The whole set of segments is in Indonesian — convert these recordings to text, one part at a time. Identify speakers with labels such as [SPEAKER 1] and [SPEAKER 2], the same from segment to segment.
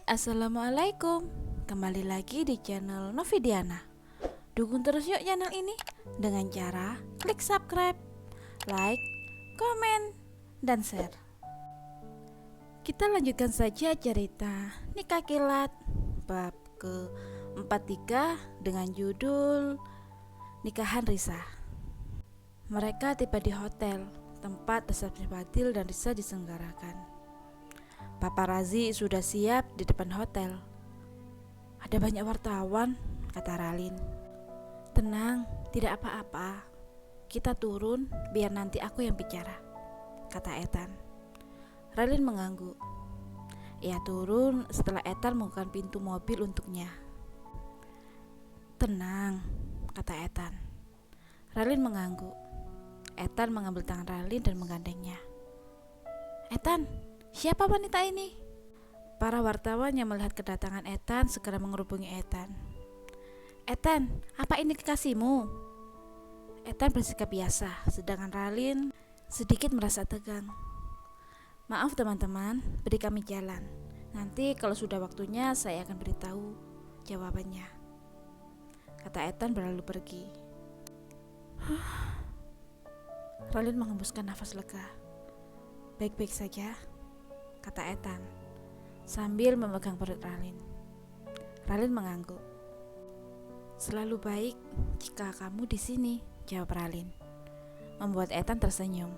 [SPEAKER 1] Assalamualaikum. Kembali lagi di channel Novidiana. Dukung terus yuk channel ini dengan cara klik subscribe, like, komen, dan share. Kita lanjutkan saja cerita Nikah Kilat bab ke-43 dengan judul Nikahan Risa. Mereka tiba di hotel tempat resepsi Fadil dan Risa diselenggarakan. Paparazi sudah siap di depan hotel. Ada banyak wartawan, kata Ralin. Tenang, tidak apa-apa. Kita turun biar nanti aku yang bicara, kata Ethan. Ralin mengangguk. Ia turun setelah Ethan membuka pintu mobil untuknya. Tenang, kata Ethan. Ralin mengangguk. Ethan mengambil tangan Ralin dan menggandengnya. Ethan, siapa wanita ini? Para wartawan yang melihat kedatangan Ethan segera mengerubungi Ethan. Ethan, apa ini kekasihmu? Ethan bersikap biasa, sedangkan Ralin sedikit merasa tegang. Maaf teman-teman, beri kami jalan. Nanti kalau sudah waktunya saya akan beritahu jawabannya, kata Ethan berlalu pergi. Ralin menghembuskan nafas lega. Baik-baik saja, kata Ethan sambil memegang perut Ralin. Ralin mengangguk. Selalu baik jika kamu di sini, jawab Ralin, membuat Ethan tersenyum.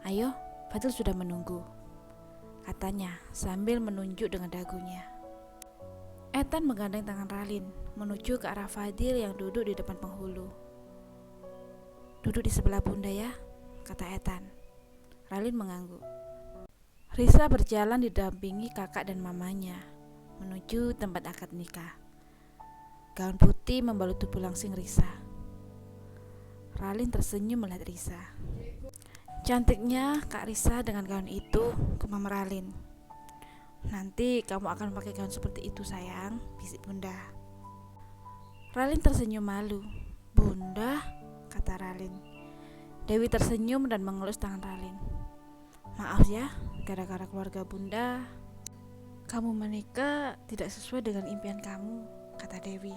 [SPEAKER 1] Ayo, Fadil sudah menunggu, katanya sambil menunjuk dengan dagunya. Ethan menggandeng tangan Ralin menuju ke arah Fadil yang duduk di depan penghulu. Duduk di sebelah bunda ya, kata Ethan. Ralin mengangguk. Risa berjalan didampingi kakak dan mamanya menuju tempat akad nikah. Gaun putih membalut tubuh langsing Risa. Ralin tersenyum melihat Risa. Cantiknya Kak Risa dengan gaun itu, kemam Ralin. Nanti kamu akan pakai gaun seperti itu sayang, bisik bunda. Ralin tersenyum malu. Bunda, kata Ralin. Dewi tersenyum dan mengelus tangan Ralin. Maaf ya, gara-gara keluarga bunda kamu menikah tidak sesuai dengan impian kamu, kata Dewi.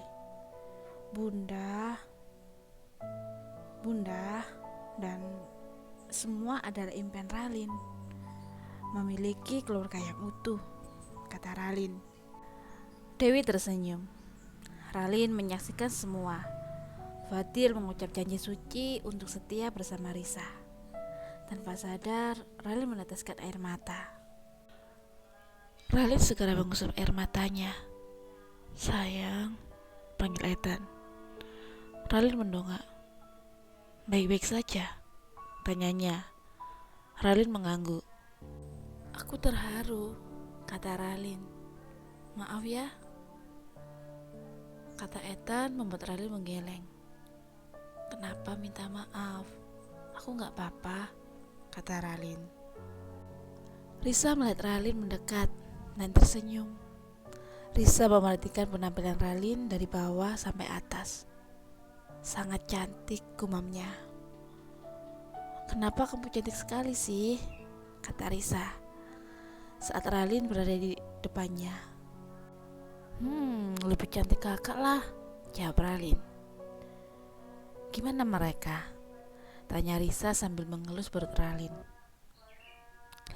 [SPEAKER 1] Bunda dan semua adalah impian Ralin, memiliki keluarga yang utuh, kata Ralin. Dewi tersenyum. Ralin menyaksikan semua. Fadil mengucap janji suci untuk setia bersama Risa. Tanpa sadar, Ralin meneteskan air mata. Ralin segera mengusap air matanya. Sayang, panggil Ethan. Ralin mendongak. Baik-baik saja, tanyanya. Ralin mengangguk. Aku terharu, kata Ralin. Maaf ya, kata Ethan membuat Ralin menggeleng. Kenapa minta maaf? Aku gak apa-apa, kata Ralin. Risa melihat Ralin mendekat dan tersenyum. Risa memerhatikan penampilan Ralin dari bawah sampai atas. Sangat cantik, gumamnya. Kenapa kamu cantik sekali sih? Kata Risa saat Ralin berada di depannya. Lebih cantik kakak lah, jawab Ralin. Gimana mereka? Tanya Risa sambil mengelus perut Ralin.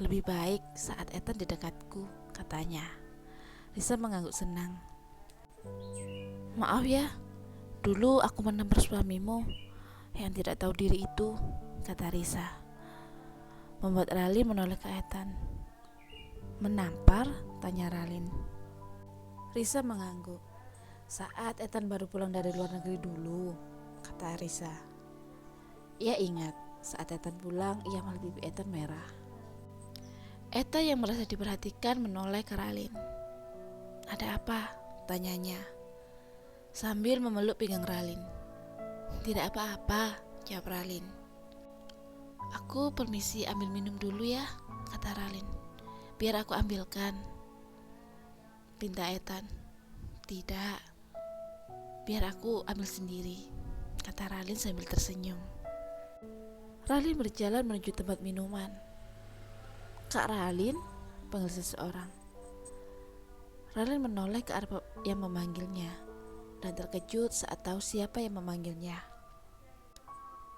[SPEAKER 1] Lebih baik saat Ethan di dekatku, katanya. Risa mengangguk senang. Maaf ya, dulu aku menampar suamimu yang tidak tahu diri itu, kata Risa, membuat Ralin menoleh ke Ethan. Menampar? Tanya Ralin. Risa mengangguk. Saat Ethan baru pulang dari luar negeri dulu, kata Risa. Ia ingat saat Ethan pulang, ia melihat pipi Ethan merah. Ethan yang merasa diperhatikan menoleh ke Ralin. Ada apa? Tanyanya sambil memeluk pinggang Ralin. Tidak apa-apa, jawab Ralin. Aku permisi ambil minum dulu ya, kata Ralin. Biar aku ambilkan, pinta Ethan. Tidak, biar aku ambil sendiri, kata Ralin sambil tersenyum. Ralin berjalan menuju tempat minuman. Kak Ralin, panggil seseorang. Ralin menoleh ke arah yang memanggilnya dan terkejut saat tahu siapa yang memanggilnya.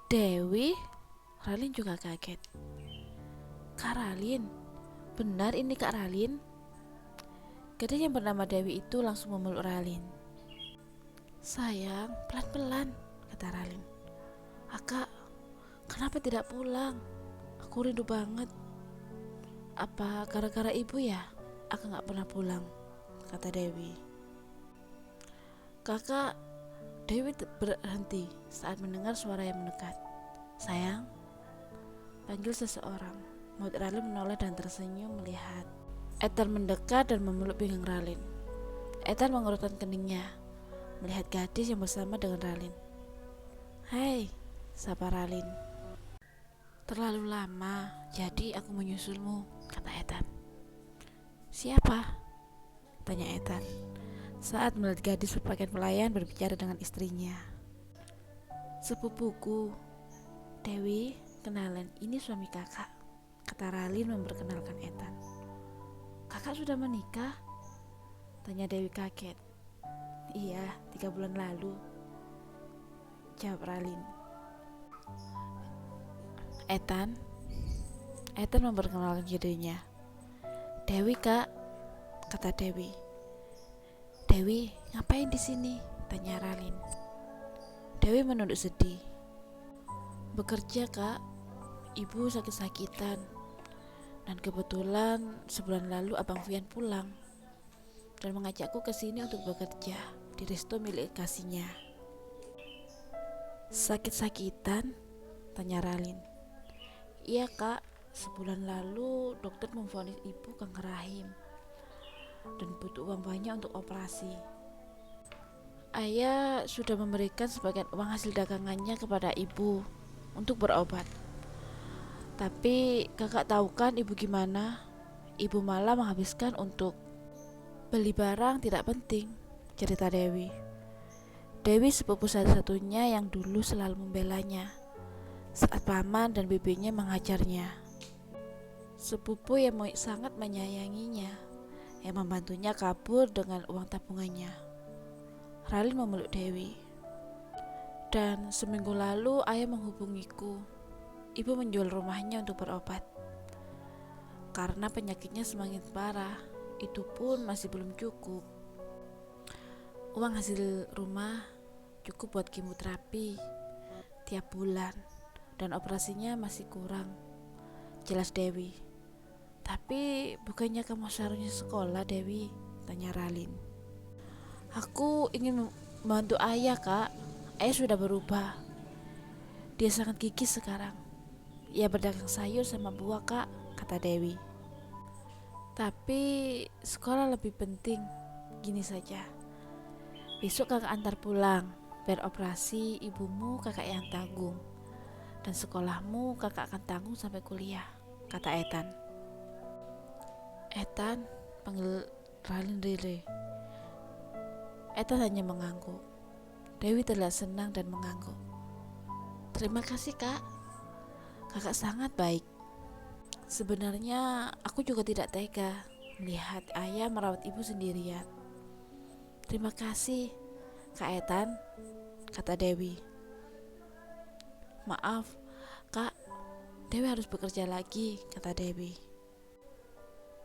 [SPEAKER 1] Dewi? Ralin juga kaget. Kak Ralin? Benar ini Kak Ralin? Gadis yang bernama Dewi itu langsung memeluk Ralin. Sayang, pelan-pelan, kata Ralin. Kakak, kenapa tidak pulang? Aku rindu banget. Apa gara-gara ibu ya? Aku gak pernah pulang, kata Dewi. Kakak, Dewi berhenti saat mendengar suara yang mendekat. Sayang, panggil seseorang. Mulut Ralin menoleh dan tersenyum melihat Ethan mendekat dan memeluk pinggang Ralin. Ethan mengerutkan keningnya melihat gadis yang bersama dengan Ralin. Hai, sapa Ralin. Terlalu lama, jadi aku menyusulmu, kata Ethan. Siapa? Tanya Ethan saat melihat gadis berpakaian pelayan berbicara dengan istrinya. Sepupuku, Dewi, kenalan, ini suami kakak, kata Ralin memperkenalkan Ethan. Kakak sudah menikah? Tanya Dewi kaget. Iya, 3 bulan lalu, jawab Ralin. Ethan memperkenalkan dirinya. Dewi kak, kata Dewi. Dewi, ngapain di sini? Tanya Ralin. Dewi menunduk sedih. Bekerja kak, ibu sakit-sakitan. Dan kebetulan sebulan lalu Abang Fian pulang dan mengajakku ke sini untuk bekerja di resto milik kasihnya. Sakit-sakitan? Tanya Ralin. Iya kak, sebulan lalu dokter memvonis ibu kanker rahim dan butuh uang banyak untuk operasi. Ayah sudah memberikan sebagian uang hasil dagangannya kepada ibu untuk berobat. Tapi kakak tahu kan ibu gimana? Ibu malah menghabiskan untuk beli barang tidak penting, cerita Dewi. Dewi sepupu satu-satunya yang dulu selalu membelanya saat paman dan bibinya menghajarnya. Sepupu yang sangat menyayanginya, yang membantunya kabur dengan uang tabungannya. Ralin memeluk Dewi. Dan seminggu lalu ayah menghubungiku. Ibu menjual rumahnya untuk berobat. Karena penyakitnya semakin parah, itu pun masih belum cukup. Uang hasil rumah cukup buat kemoterapi tiap bulan dan operasinya masih kurang, jelas Dewi. Tapi bukannya kamu seharusnya sekolah, Dewi? Tanya Ralin. Aku ingin membantu ayah, kak. Ayah sudah berubah. Dia sangat gigih sekarang. Ia berdagang sayur sama buah, kak, kata Dewi. Tapi sekolah lebih penting. Gini saja, besok kakak antar pulang. Biar operasi ibumu kakak yang tanggung, dan sekolahmu kakak akan tanggung sampai kuliah, kata Ethan. Ethan, panggil Ralin Riri. Ethan hanya mengangguk. Dewi terlihat senang dan mengangguk. Terima kasih kak, kakak sangat baik. Sebenarnya aku juga tidak tega melihat ayah merawat ibu sendirian. Terima kasih Kak Ethan, kata Dewi. Maaf kak, Dewi harus bekerja lagi, kata Dewi.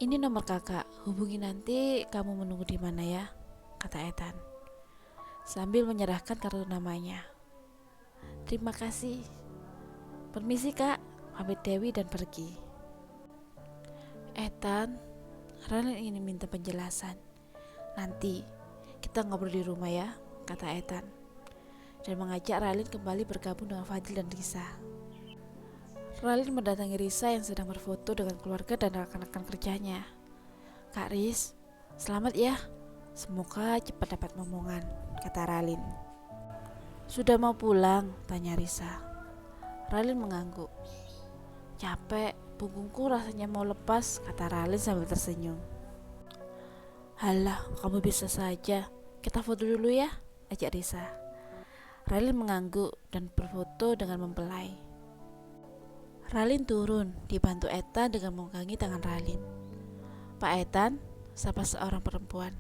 [SPEAKER 1] Ini nomor kakak, hubungi nanti kamu menunggu di mana ya, kata Ethan sambil menyerahkan kartu namanya. Terima kasih. Permisi kak, pamit Dewi dan pergi. Ethan, Ralin ingin minta penjelasan. Nanti kita ngobrol di rumah ya, kata Ethan, dan mengajak Ralin kembali bergabung dengan Fadil dan Risa. Ralin mendatangi Risa yang sedang berfoto dengan keluarga dan rekan-rekan kerjanya. Kak Riz, selamat ya. Semoga cepat dapat momongan, kata Ralin. Sudah mau pulang? Tanya Risa. Ralin mengangguk. Capek, punggungku rasanya mau lepas, kata Ralin sambil tersenyum. Halah, kamu bisa saja. Kita foto dulu ya, ajak Risa. Ralin mengangguk dan berfoto dengan mempelai. Ralin turun, dibantu Ethan dengan memegangi tangan Ralin. Pak Ethan, sapa seorang perempuan.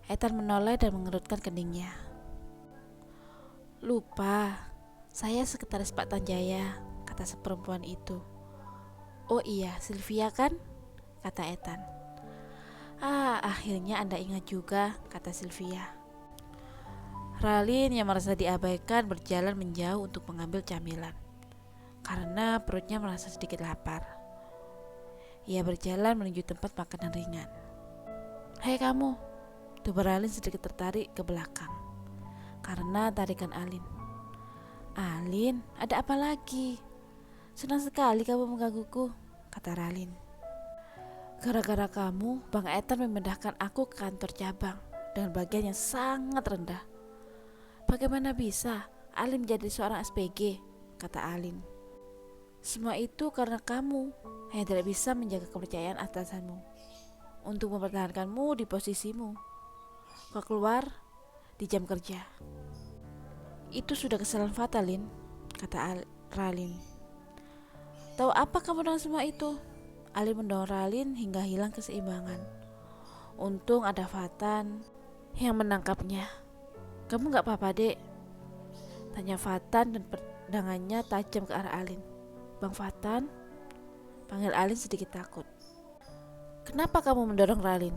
[SPEAKER 1] Ethan menoleh dan mengerutkan keningnya. Lupa, saya sekretaris Pak Tanjaya, kata seperempuan itu. Oh iya, Sylvia kan? Kata Ethan. Akhirnya Anda ingat juga, kata Sylvia. Ralin yang merasa diabaikan berjalan menjauh untuk mengambil camilan, karena perutnya merasa sedikit lapar. Ia berjalan menuju tempat makanan ringan. Hei kamu, tubuh Ralin sedikit tertarik ke belakang karena tarikan Alin. Alin, ada apa lagi? Senang sekali kamu menggangguku, kata Ralin. Gara-gara kamu, Bang Ethan memindahkan aku ke kantor cabang dengan bagian yang sangat rendah. Bagaimana bisa Alin menjadi seorang SPG, kata Alin. Semua itu karena kamu hanya tidak bisa menjaga kepercayaan atasanmu untuk mempertahankanmu di posisimu. Kau keluar di jam kerja. Itu sudah kesalahan fatal, Lin, kata Ralin. Tahu apa kamu dengan semua itu? Alin mendorong Ralin hingga hilang keseimbangan. Untung ada Fatan yang menangkapnya. Kamu gak apa-apa, Dek? Tanya Fatan dan pandangannya tajam ke arah Alin. Bang Fatan? Panggil Alin sedikit takut. Kenapa kamu mendorong Ralin?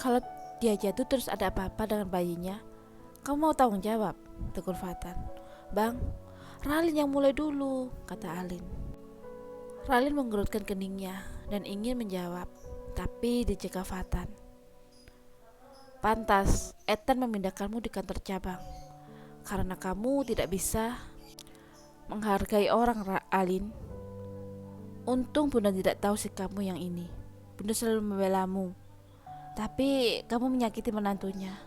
[SPEAKER 1] Kalau dia jatuh terus ada apa-apa dengan bayinya, kamu mau tanggung jawab, tegur Fatan. Bang, Ralin yang mulai dulu, kata Alin. Ralin menggerutkan keningnya dan ingin menjawab, tapi dicegah Fatan. Pantas, Ethan memindahkanmu di kantor cabang karena kamu tidak bisa menghargai orang, Alin. Untung Bunda tidak tahu sikapmu yang ini. Bunda selalu membelamu, tapi kamu menyakiti menantunya.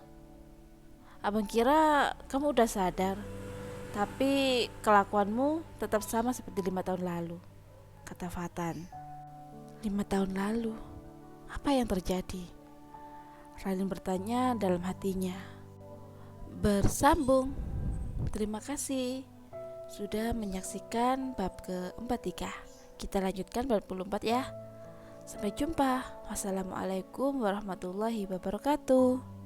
[SPEAKER 1] Abang kira kamu udah sadar, tapi kelakuanmu tetap sama seperti 5 tahun lalu, kata Fatan. 5 tahun lalu? Apa yang terjadi? Ralin bertanya dalam hatinya. Bersambung. Terima kasih sudah menyaksikan bab ke-43. Kita lanjutkan bab 44 ya. Sampai jumpa. Wassalamualaikum warahmatullahi wabarakatuh.